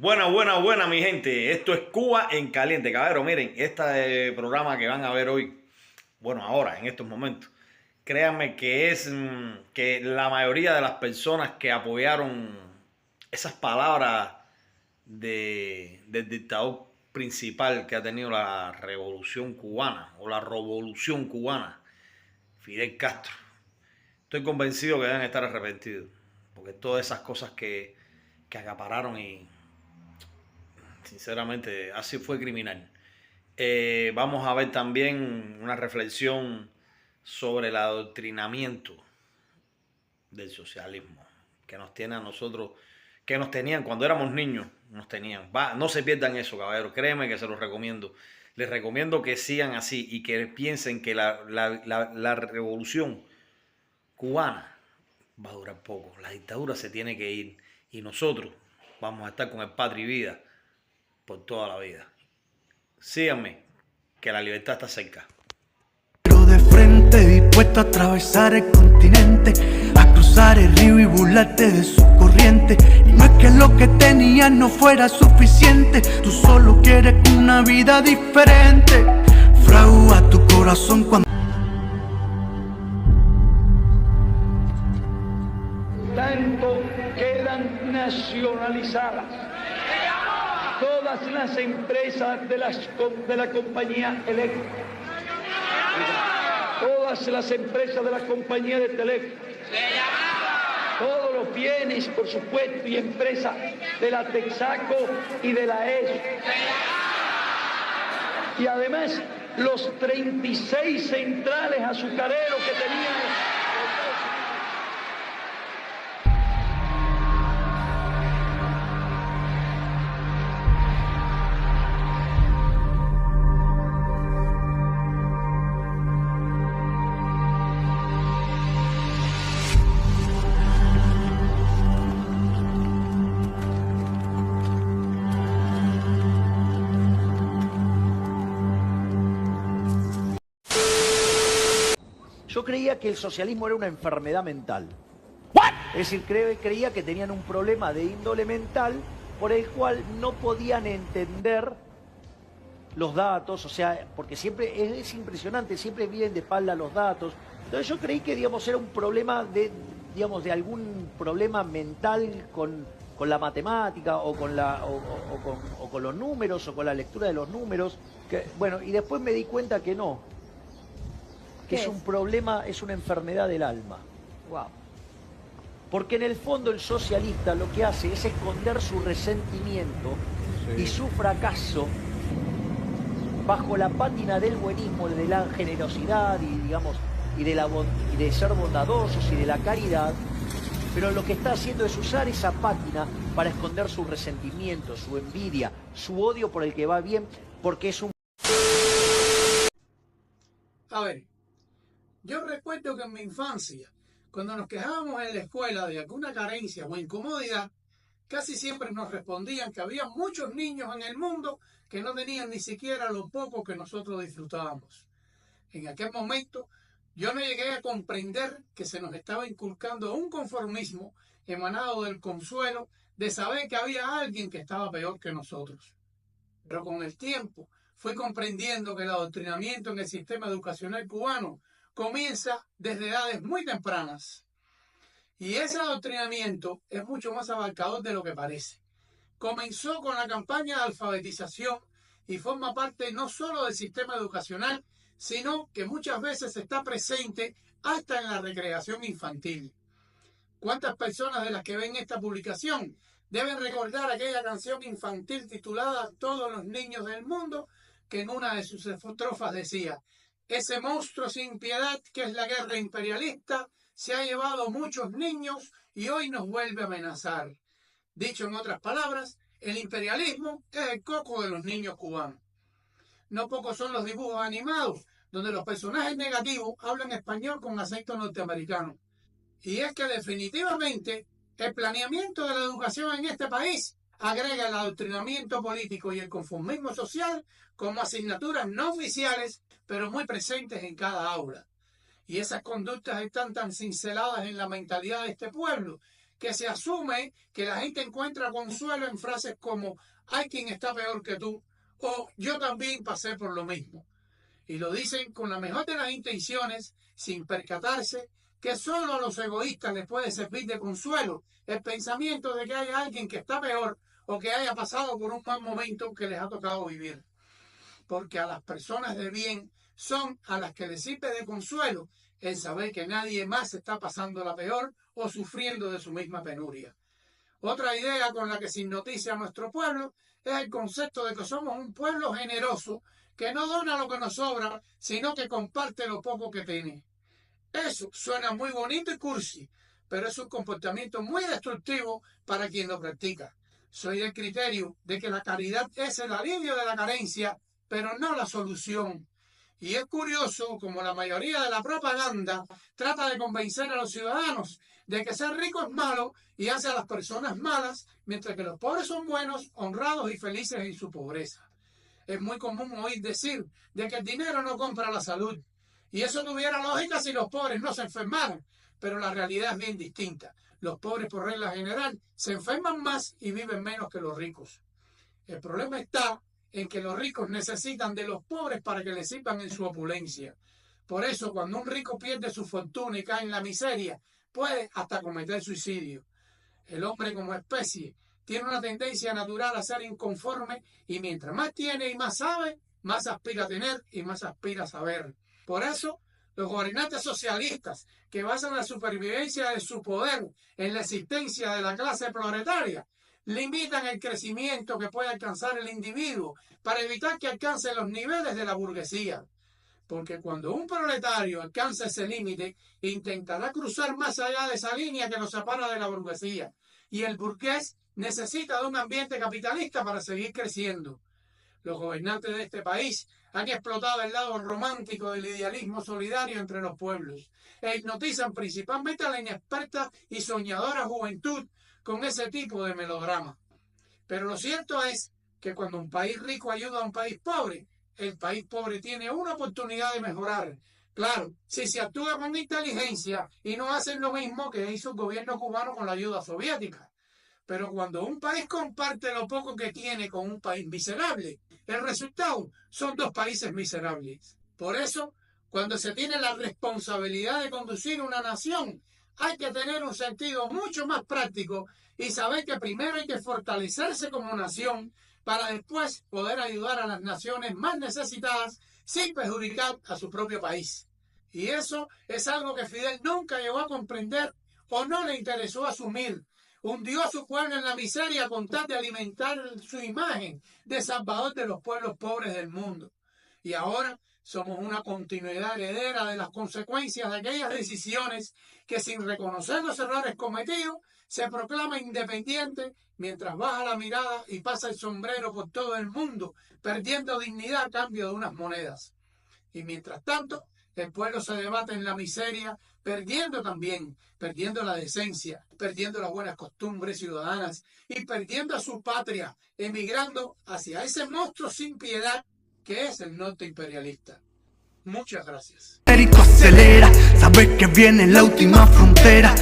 Buena, mi gente. Esto es Cuba en Caliente. Caballero, miren, este programa que van a ver hoy, bueno, ahora, en estos momentos, créanme que es que la mayoría de las personas que apoyaron esas palabras del dictador principal que ha tenido la revolución cubana o la revolución cubana, Fidel Castro, estoy convencido que deben estar arrepentidos, porque todas esas cosas que acapararon y sinceramente así fue criminal. Vamos a ver también una reflexión sobre el adoctrinamiento del socialismo que nos tiene a nosotros, que nos tenían cuando éramos niños, nos tenían. No se pierdan eso, caballeros, créeme que se los recomiendo. Les recomiendo que sigan así y que piensen que la revolución cubana va a durar poco. La dictadura se tiene que ir y nosotros vamos a estar con el patria y vida por toda la vida. Síganme, que la libertad está cerca. Pero de frente, dispuesto a atravesar el continente, a cruzar el río y burlarte de su corriente. Y no es que lo que tenías no fuera suficiente, tú solo quieres una vida diferente. Fragua tu corazón cuando tanto quedan nacionalizadas todas las empresas de la compañía eléctrica, todas las empresas de la compañía de teléfono, todos los bienes, por supuesto, y empresas de la Texaco y de la ESO. Y además, los 36 centrales azucareros que tenían. Yo creía que el socialismo era una enfermedad mental. Es decir, creía que tenían un problema de índole mental por el cual no podían entender los datos, o sea, porque siempre es impresionante, siempre vienen de espalda los datos. Entonces yo creí que, digamos, era un problema de algún problema mental con la matemática o con los números o con la lectura de los números. Bueno, y después me di cuenta que no, que es un problema, es una enfermedad del alma. Wow. Porque en el fondo el socialista lo que hace es esconder su resentimiento y su fracaso bajo la pátina del buenismo, de la generosidad y de ser bondadosos y de la caridad. Pero lo que está haciendo es usar esa pátina para esconder su resentimiento, su envidia, su odio por el que va bien, porque es un... A ver, yo recuerdo que en mi infancia, cuando nos quejábamos en la escuela de alguna carencia o incomodidad, casi siempre nos respondían que había muchos niños en el mundo que no tenían ni siquiera lo poco que nosotros disfrutábamos. En aquel momento, yo no llegué a comprender que se nos estaba inculcando un conformismo emanado del consuelo de saber que había alguien que estaba peor que nosotros. Pero con el tiempo fui comprendiendo que el adoctrinamiento en el sistema educacional cubano comienza desde edades muy tempranas. Y ese adoctrinamiento es mucho más abarcador de lo que parece. Comenzó con la campaña de alfabetización y forma parte no solo del sistema educacional, sino que muchas veces está presente hasta en la recreación infantil. ¿Cuántas personas de las que ven esta publicación deben recordar aquella canción infantil titulada Todos los niños del mundo, que en una de sus estrofas decía: ese monstruo sin piedad que es la guerra imperialista se ha llevado muchos niños y hoy nos vuelve a amenazar? Dicho en otras palabras, el imperialismo es el coco de los niños cubanos. No pocos son los dibujos animados donde los personajes negativos hablan español con acento norteamericano. Y es que definitivamente el planeamiento de la educación en este país agrega el adoctrinamiento político y el conformismo social como asignaturas no oficiales, pero muy presentes en cada aula. Y esas conductas están tan cinceladas en la mentalidad de este pueblo que se asume que la gente encuentra consuelo en frases como hay quien está peor que tú o yo también pasé por lo mismo. Y lo dicen con la mejor de las intenciones, sin percatarse que solo a los egoístas les puede servir de consuelo el pensamiento de que hay alguien que está peor o que haya pasado por un mal momento que les ha tocado vivir. Porque a las personas de bien son a las que les sirve de consuelo el saber que nadie más está pasando la peor o sufriendo de su misma penuria. Otra idea con la que se hipnotiza a nuestro pueblo es el concepto de que somos un pueblo generoso que no dona lo que nos sobra, sino que comparte lo poco que tiene. Eso suena muy bonito y cursi, pero es un comportamiento muy destructivo para quien lo practica. Soy del criterio de que la caridad es el alivio de la carencia, pero no la solución. Y es curioso como la mayoría de la propaganda trata de convencer a los ciudadanos de que ser rico es malo y hace a las personas malas, mientras que los pobres son buenos, honrados y felices en su pobreza. Es muy común oír decir de que el dinero no compra la salud. Y eso tuviera lógica si los pobres no se enfermaran, pero la realidad es bien distinta. Los pobres, por regla general, se enferman más y viven menos que los ricos. El problema está en que los ricos necesitan de los pobres para que les sirvan en su opulencia. Por eso, cuando un rico pierde su fortuna y cae en la miseria, puede hasta cometer suicidio. El hombre como especie tiene una tendencia natural a ser inconforme y mientras más tiene y más sabe, más aspira a tener y más aspira a saber. Por eso, los gobernantes socialistas que basan la supervivencia de su poder en la existencia de la clase proletaria, limitan el crecimiento que puede alcanzar el individuo para evitar que alcance los niveles de la burguesía. Porque cuando un proletario alcanza ese límite, intentará cruzar más allá de esa línea que nos separa de la burguesía. Y el burgués necesita de un ambiente capitalista para seguir creciendo. Los gobernantes de este país han explotado el lado romántico del idealismo solidario entre los pueblos e hipnotizan principalmente a la inexperta y soñadora juventud con ese tipo de melodrama. Pero lo cierto es que cuando un país rico ayuda a un país pobre, el país pobre tiene una oportunidad de mejorar. Claro, si se actúa con inteligencia y no hacen lo mismo que hizo el gobierno cubano con la ayuda soviética. Pero cuando un país comparte lo poco que tiene con un país miserable, el resultado son dos países miserables. Por eso, cuando se tiene la responsabilidad de conducir una nación, hay que tener un sentido mucho más práctico y saber que primero hay que fortalecerse como nación para después poder ayudar a las naciones más necesitadas sin perjudicar a su propio país. Y eso es algo que Fidel nunca llegó a comprender o no le interesó asumir. Hundió a su pueblo en la miseria con tal de alimentar su imagen de salvador de los pueblos pobres del mundo. Y ahora somos una continuidad heredera de las consecuencias de aquellas decisiones que sin reconocer los errores cometidos se proclama independiente mientras baja la mirada y pasa el sombrero por todo el mundo, perdiendo dignidad a cambio de unas monedas. Y mientras tanto, el pueblo se debate en la miseria, perdiendo la decencia, perdiendo las buenas costumbres ciudadanas y perdiendo a su patria, emigrando hacia ese monstruo sin piedad que es el norte imperialista. Muchas gracias. Acelera, sabes que viene la última frontera.